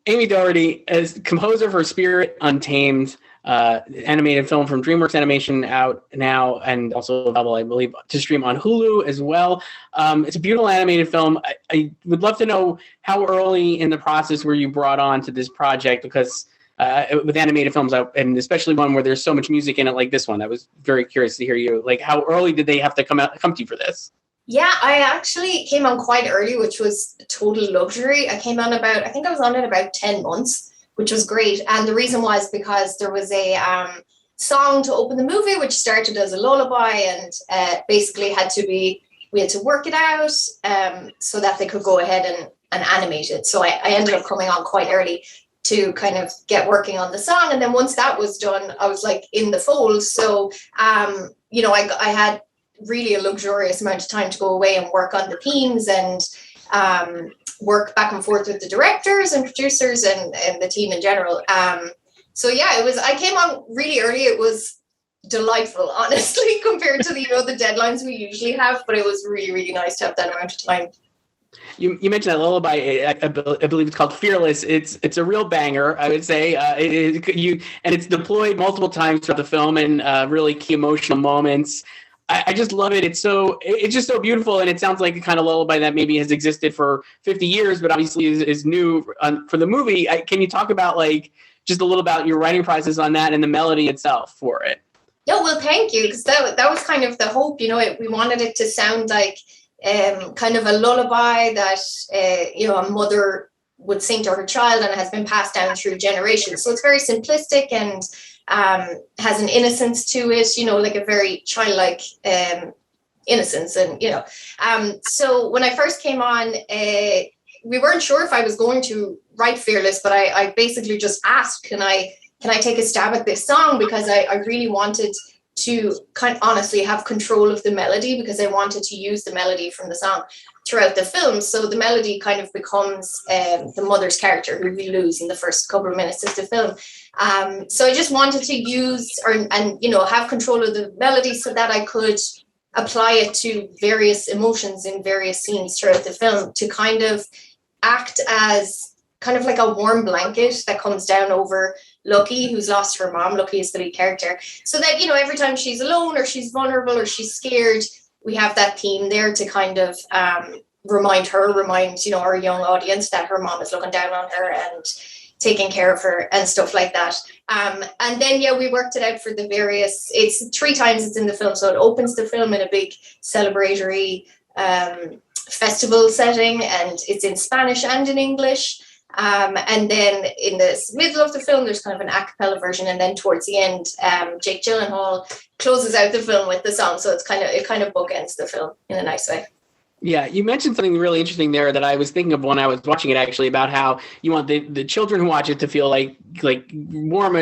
Amie Doherty is composer for Spirit Untamed, animated film from DreamWorks Animation, out now and also available, I believe, to stream on Hulu as well. It's a beautiful animated film. I would love to know how early in the process were you brought on to this project, because with animated films, and especially one where there's so much music in it like this one, I was very curious to hear you. Like, how early did they have to come to you for this? Yeah, I actually came on quite early, which was a total luxury. I think I was on it about 10 months, which was great. And the reason was because there was a song to open the movie, which started as a lullaby, and basically we had to work it out so that they could go ahead and animate it. So I ended up coming on quite early to kind of get working on the song. And then once that was done, I was like in the fold. So, I had really a luxurious amount of time to go away and work on the themes and work back and forth with the directors and producers and the team in general. I came on really early. It was delightful, honestly, compared to the deadlines we usually have, but it was really, really nice to have that amount of time. You mentioned that lullaby. I believe it's called Fearless. It's a real banger, I would say. And it's deployed multiple times throughout the film and really key emotional moments. I just love it. It's just so beautiful, and it sounds like a kind of lullaby that maybe has existed for 50 years, but obviously is new for the movie. Can you talk about just a little about your writing process on that and the melody itself for it? Yeah, well, thank you, because that was kind of the hope. We wanted it to sound like kind of a lullaby that a mother would sing to her child, and it has been passed down through generations. So it's very simplistic and has an innocence to it, like a very childlike innocence. And so when I first came on, we weren't sure if I was going to write Fearless, but I basically just asked, can I take a stab at this song, because I really wanted to kind of honestly have control of the melody, because I wanted to use the melody from the song throughout the film. So the melody kind of becomes the mother's character, who we lose in the first couple of minutes of the film. So I just wanted to use have control of the melody so that I could apply it to various emotions in various scenes throughout the film, to kind of act as kind of like a warm blanket that comes down over Lucky, who's lost her mom. Lucky is the lead character. So that, every time she's alone or she's vulnerable or she's scared, we have that theme there to kind of remind our young audience that her mom is looking down on her and taking care of her and stuff like that. And then, we worked it out for the various, it's 3 times it's in the film. So it opens the film in a big celebratory festival setting, and it's in Spanish and in English. And then in the middle of the film, there's kind of an a cappella version. And then towards the end, Jake Gyllenhaal closes out the film with the song. So it kind of bookends the film in a nice way. Yeah, you mentioned something really interesting there that I was thinking of when I was watching it, actually, about how you want the children who watch it to feel like warm,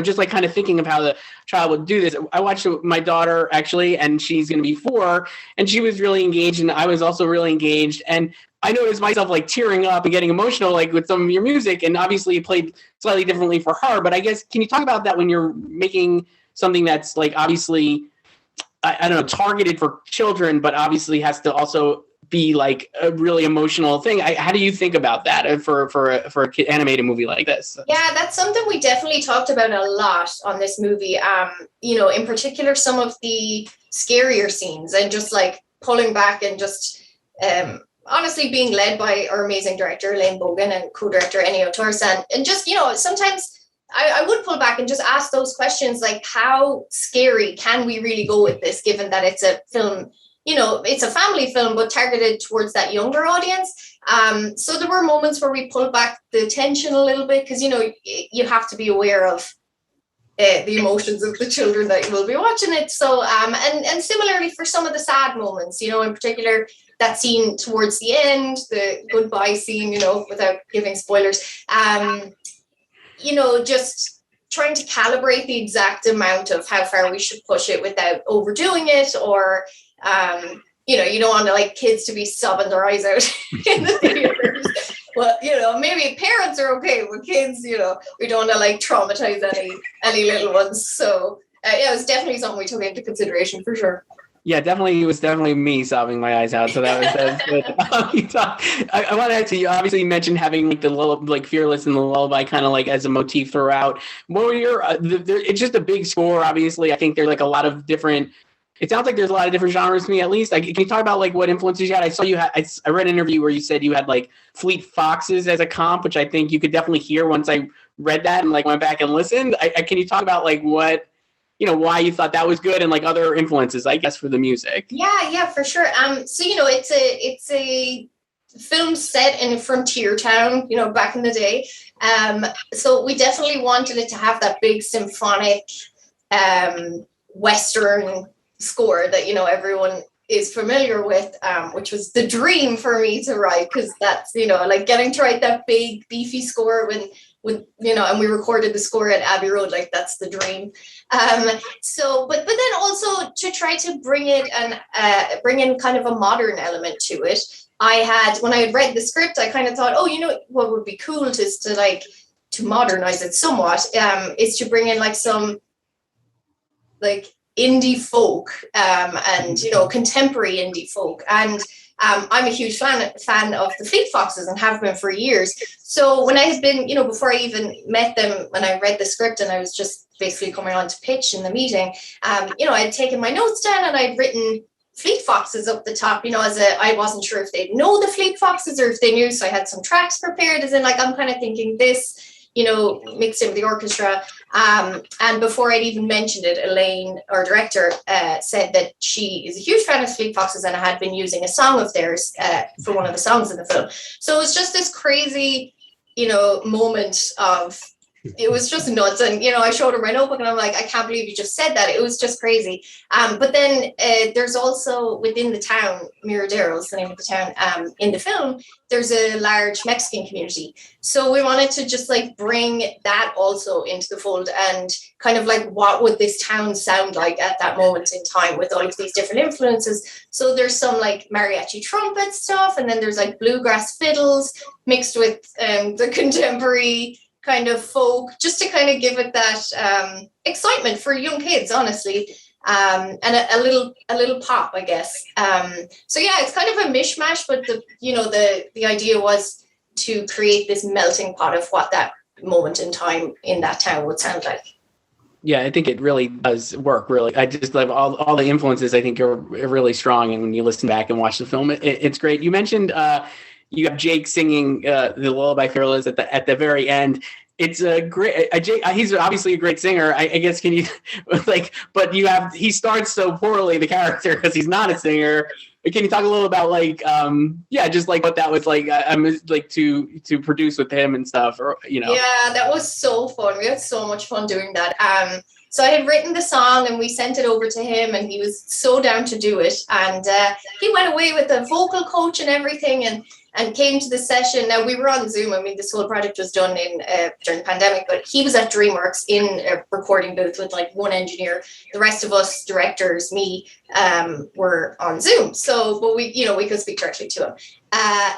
just like kind of thinking of how the child would do this. I watched it with my daughter, actually, and she's going to be 4, and she was really engaged, and I was also really engaged. And I noticed myself tearing up and getting emotional with some of your music, and obviously it played slightly differently for her. But I guess, can you talk about that when you're making something that's obviously, I don't know, targeted for children, but obviously has to also be a really emotional thing? How do you think about that for an animated movie like this? Yeah, that's something we definitely talked about a lot on this movie. In particular, some of the scarier scenes, and just pulling back and just honestly being led by our amazing director, Elaine Bogan, and co-director Ennio Torres. And just, sometimes I would pull back and just ask those questions, how scary can we really go with this, given that it's a film, it's a family film, but targeted towards that younger audience. So there were moments where we pulled back the tension a little bit, because, you have to be aware of the emotions of the children that will be watching it. So, and similarly for some of the sad moments, in particular, that scene towards the end, the goodbye scene, without giving spoilers, just trying to calibrate the exact amount of how far we should push it without overdoing it, or, you don't want kids to be sobbing their eyes out in the theaters. Well, maybe parents are okay, but kids, we don't want to traumatize any little ones. So, it was definitely something we took into consideration for sure. Yeah, definitely. It was definitely me sobbing my eyes out. So that was good. I want to ask you. Obviously, you mentioned having like the like Fearless and the lullaby kind of like as a motif throughout. What were your? It's just a big score. Obviously, I think there's like a lot of different. It sounds like there's a lot of different genres to me, at least. Like, can you talk about like what influences you had? I saw you had. I read an interview where you said you had like Fleet Foxes as a comp, which I think you could definitely hear once I read that and like went back and listened. Can you talk about like what? Why you thought that was good and like other influences, I guess, for the music. Yeah, for sure. So it's a film set in a frontier town, back in the day. So we definitely wanted it to have that big symphonic Western score that everyone is familiar with, which was the dream for me to write, because that's like getting to write that big beefy score and we recorded the score at Abbey Road, like that's the dream. So but then also to try to bring it and bring in kind of a modern element to it. When I had read the script, I kind of thought, what would be cool is to modernize it somewhat, is to bring in like some like indie folk and contemporary indie folk. And I'm a huge fan of the Fleet Foxes and have been for years. So when I had been, before I even met them, when I read the script and I was just basically coming on to pitch in the meeting, I'd taken my notes down and I'd written Fleet Foxes up the top, I wasn't sure if they'd know the Fleet Foxes or if they knew. So I had some tracks prepared, as in like, I'm kind of thinking this, mixed in with the orchestra. And before I'd even mentioned it, Elaine, our director, said that she is a huge fan of Fleet Foxes and had been using a song of theirs for one of the songs in the film. So it was just this crazy, moment of, it was just nuts. And, I showed her my notebook and I'm like, I can't believe you just said that. It was just crazy. But then there's also within the town, Miradero is the name of the town, in the film, there's a large Mexican community. So we wanted to just like bring that also into the fold and kind of like, what would this town sound like at that moment in time with all of these different influences? So there's some like mariachi trumpet stuff, and then there's like bluegrass fiddles mixed with the contemporary kind of folk, just to kind of give it that excitement for young kids, honestly, and a little pop, I guess. So yeah, it's kind of a mishmash, but the idea was to create this melting pot of what that moment in time in that town would sound like. Yeah, I think it really does work. Really, I just love all the influences. I think are really strong, and when you listen back and watch the film, it's great. You mentioned you have Jake singing the lullaby Fearless at the very end. It's a great Jake. He's obviously a great singer. I guess can you but he starts so poorly, the character, because he's not a singer. Can you talk a little about just like what that was like? Like to produce with him and stuff, or Yeah, that was so fun. We had so much fun doing that. So I had written the song and we sent it over to him, and he was so down to do it. And he went away with a vocal coach and everything, and came to the session. Now we were on Zoom. I mean, this whole project was done during the pandemic, but he was at DreamWorks in a recording booth with like one engineer. The rest of us directors, me, were on Zoom. So, but we could speak directly to him.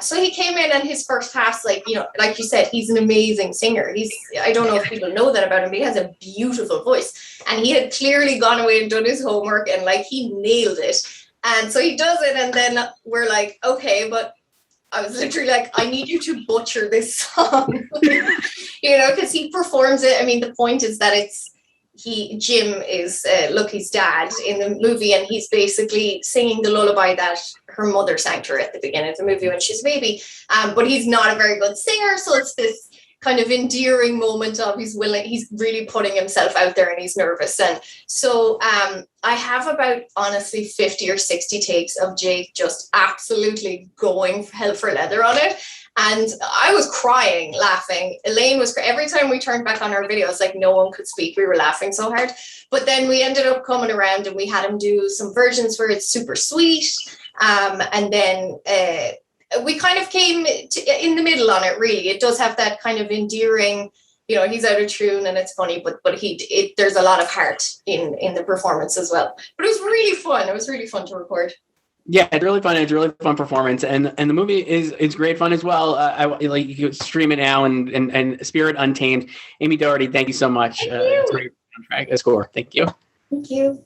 So he came in, and his first pass, like you said, he's an amazing singer. I don't know if people know that about him, but he has a beautiful voice, and he had clearly gone away and done his homework, and like he nailed it. And so he does it, and then we're like, okay, but I was literally like, I need you to butcher this song, because he performs it. I mean, the point is that Jim is Lucky's dad in the movie, and he's basically singing the lullaby that her mother sang to her at the beginning of the movie when she's a baby. But he's not a very good singer, so it's this kind of endearing moment of he's really putting himself out there, and he's nervous. And so I have about, honestly, 50 or 60 takes of Jake just absolutely going hell for leather on it. And I was crying, laughing. Elaine was every time we turned back on our videos, like no one could speak. We were laughing so hard. But then we ended up coming around, and we had him do some versions where it's super sweet. And then we kind of came in the middle on it, really. It does have that kind of endearing, he's out of tune and it's funny, but there's a lot of heart in the performance as well. But it was really fun. It was really fun to record. Yeah, it's really fun. It's a really fun performance, and the movie is great fun as well. You can stream it now, and Spirit Untamed. Amie Doherty, thank you so much. Thank you. It's a great soundtrack, a score. Thank you. Thank you.